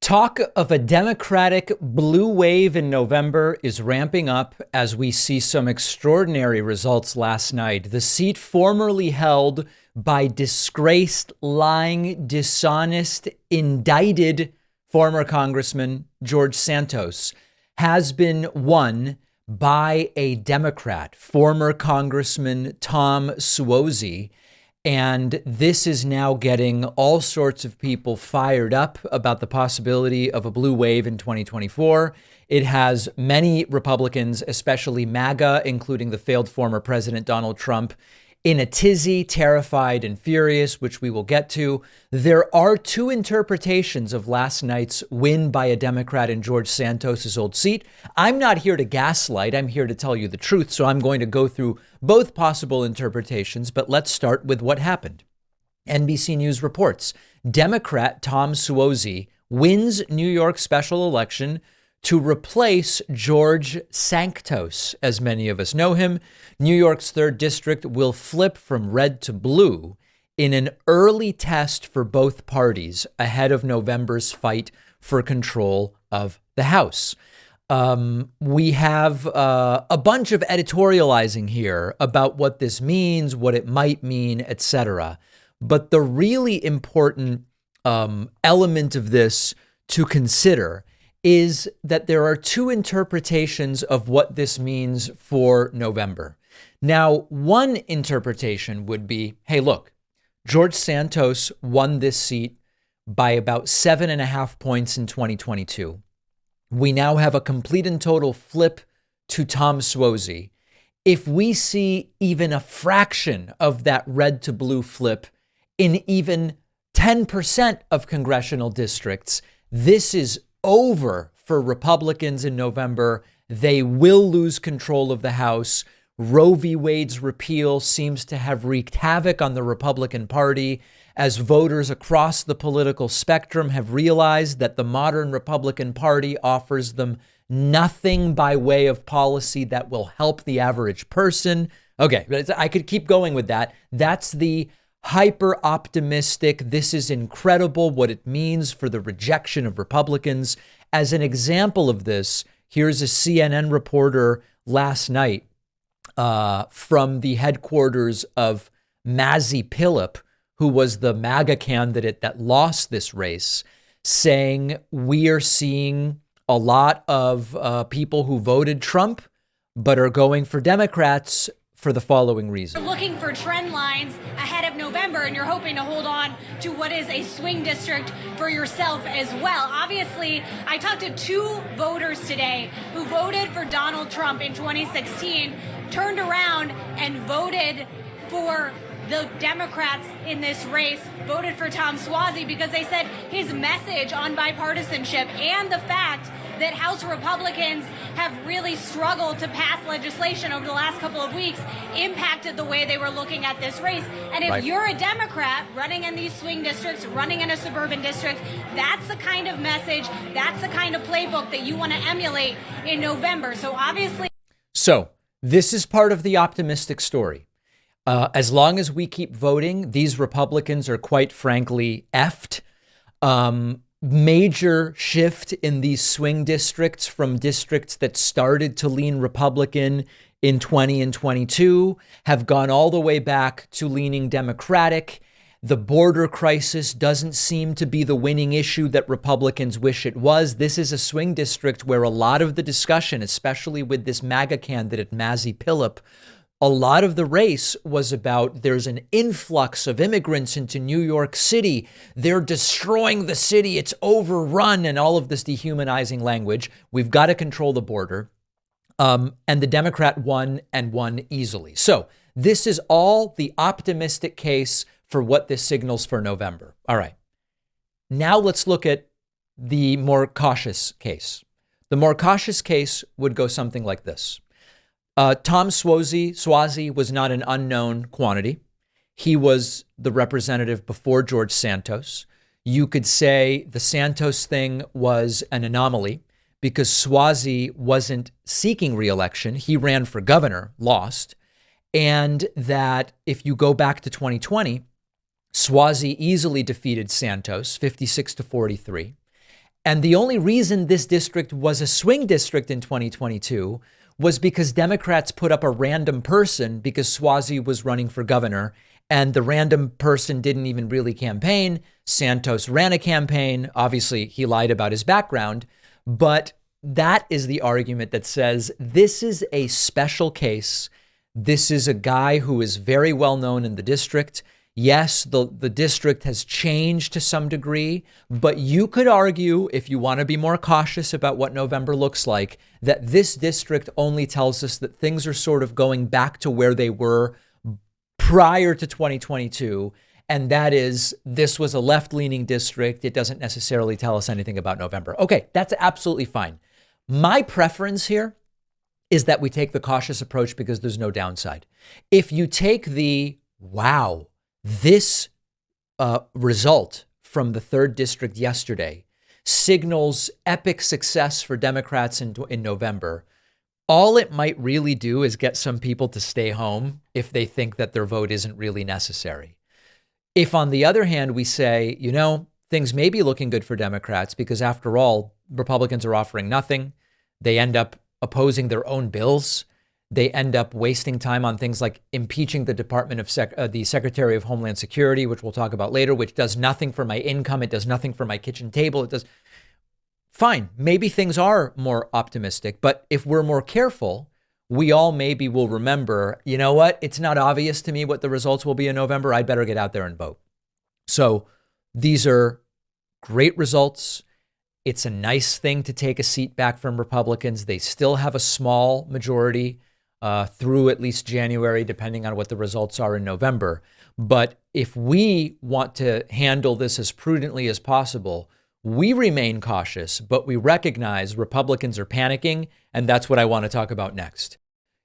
Talk of a Democratic blue wave in November is ramping up as we see some extraordinary results last night. The seat formerly held by disgraced, lying, dishonest, indicted former Congressman George Santos has been won by a Democrat, former Congressman Tom Suozzi. And this is now getting all sorts of people fired up about the possibility of a blue wave in 2024. It has many Republicans, especially MAGA, including the failed former President Donald Trump, in a tizzy, terrified and furious, which we will get to. There are two interpretations of last night's win by a Democrat in George Santos's old seat. I'm not here to gaslight. I'm here to tell you the truth. So I'm going to go through both possible interpretations, but let's start with what happened. NBC News reports Democrat Tom Suozzi wins New York special election to replace George Santos, as many of us know him. New York's 3rd district will flip from red to blue in an early test for both parties ahead of November's fight for control of the House. We have a bunch of editorializing here about what this means, what it might mean, etc. But the really important element of this to consider is that there are two interpretations of what this means for November. Now, one interpretation would be, hey, look, George Santos won this seat by about 7.5 points in 2022. We now have a complete and total flip to Tom Suozzi. If we see even a fraction of that red to blue flip in even 10% of congressional districts, this is over for Republicans in November. They will lose control of the House. Roe v. Wade's repeal seems to have wreaked havoc on the Republican Party as voters across the political spectrum have realized that the modern Republican Party offers them nothing by way of policy that will help the average person. Okay, I could keep going with that. That's the hyper optimistic. This is incredible what it means for the rejection of Republicans. As an example of this, here's a CNN reporter last night from the headquarters of Mazi Pilip, who was the MAGA candidate that lost this race, saying we are seeing a lot of people who voted Trump but are going for Democrats for the following reason. You're looking for trend lines ahead of November, and you're hoping to hold on to what is a swing district for yourself as well. Obviously, I talked to 2 voters today who voted for Donald Trump in 2016, turned around and voted for the Democrats in this race, voted for Tom Suozzi because they said his message on bipartisanship and the fact that House Republicans have really struggled to pass legislation over the last couple of weeks impacted the way they were looking at this race. And if you're a Democrat running in these swing districts, running in a suburban district, that's the kind of message, that's the kind of playbook that you want to emulate in November. So obviously. So this is part of the optimistic story. As long as we keep voting, these Republicans are quite frankly effed. Major shift in these swing districts from districts that started to lean Republican in 20 and 22 have gone all the way back to leaning Democratic. The border crisis doesn't seem to be the winning issue that Republicans wish it was. This is a swing district where a lot of the discussion, especially with this MAGA candidate, Mazi Pilip, a lot of the race was about there's an influx of immigrants into New York City. They're destroying the city. It's overrun and all of this dehumanizing language. We've got to control the border. And the Democrat won and won easily. So this is all the optimistic case for what this signals for November. All right. Now let's look at the more cautious case. The more cautious case would go something like this. Tom Suozzi was not an unknown quantity. He was the representative before George Santos. You could say the Santos thing was an anomaly because Suozzi wasn't seeking re-election. He ran for governor, lost. And that if you go back to 2020, Suozzi easily defeated Santos, 56 to 43. And the only reason this district was a swing district in 2022 was because Democrats put up a random person because Suozzi was running for governor, and the random person didn't even really campaign. Santos ran a campaign. Obviously, he lied about his background, but that is the argument that says this is a special case. This is a guy who is very well known in the district. Yes, the district has changed to some degree, but you could argue, if you want to be more cautious about what November looks like, that this district only tells us that things are sort of going back to where they were prior to 2022. And that is, this was a left-leaning district. It doesn't necessarily tell us anything about November. Okay, that's absolutely fine. My preference here is that we take the cautious approach because there's no downside. If you take the, wow, this result from the 3rd district yesterday signals epic success for Democrats in November, all it might really do is get some people to stay home if they think that their vote isn't really necessary. If, on the other hand, we say, you know, things may be looking good for Democrats because, after all, Republicans are offering nothing. They end up opposing their own bills. They end up wasting time on things like impeaching the Department of the Secretary of Homeland Security, which we'll talk about later, which does nothing for my income. It does nothing for my kitchen table. It does. Fine. Maybe things are more optimistic, but if we're more careful, we all maybe will remember, you know what? It's not obvious to me what the results will be in November. I'd better get out there and vote. So these are great results. It's a nice thing to take a seat back from Republicans. They still have a small majority through at least January, depending on what the results are in November. But if we want to handle this as prudently as possible, we remain cautious, but we recognize Republicans are panicking, and that's what I want to talk about next.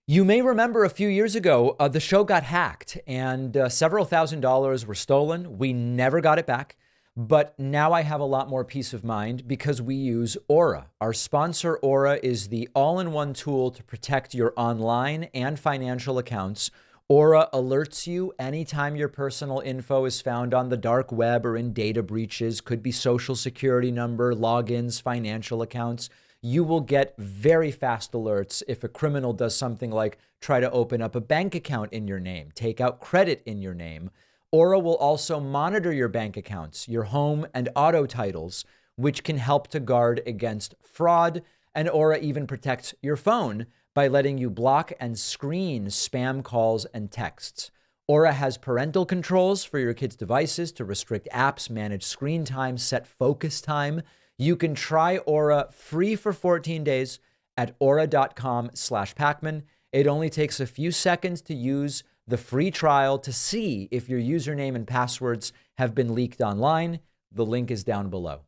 You may remember a few years ago, the show got hacked and several $1,000s were stolen. We never got it back. But now I have a lot more peace of mind because we use Aura. Our sponsor, Aura, is the all-in-one tool to protect your online and financial accounts. Aura alerts you anytime your personal info is found on the dark web or in data breaches, could be social security number, logins, financial accounts. You will get very fast alerts if a criminal does something like try to open up a bank account in your name, take out credit in your name. Aura will also monitor your bank accounts, your home and auto titles, which can help to guard against fraud. And Aura even protects your phone by letting you block and screen spam calls and texts. Aura has parental controls for your kids' devices to restrict apps, manage screen time, set focus time. You can try Aura free for 14 days at aura.com/Pacman. It only takes a few seconds to use the free trial to see if your username and passwords have been leaked online. The link is down below.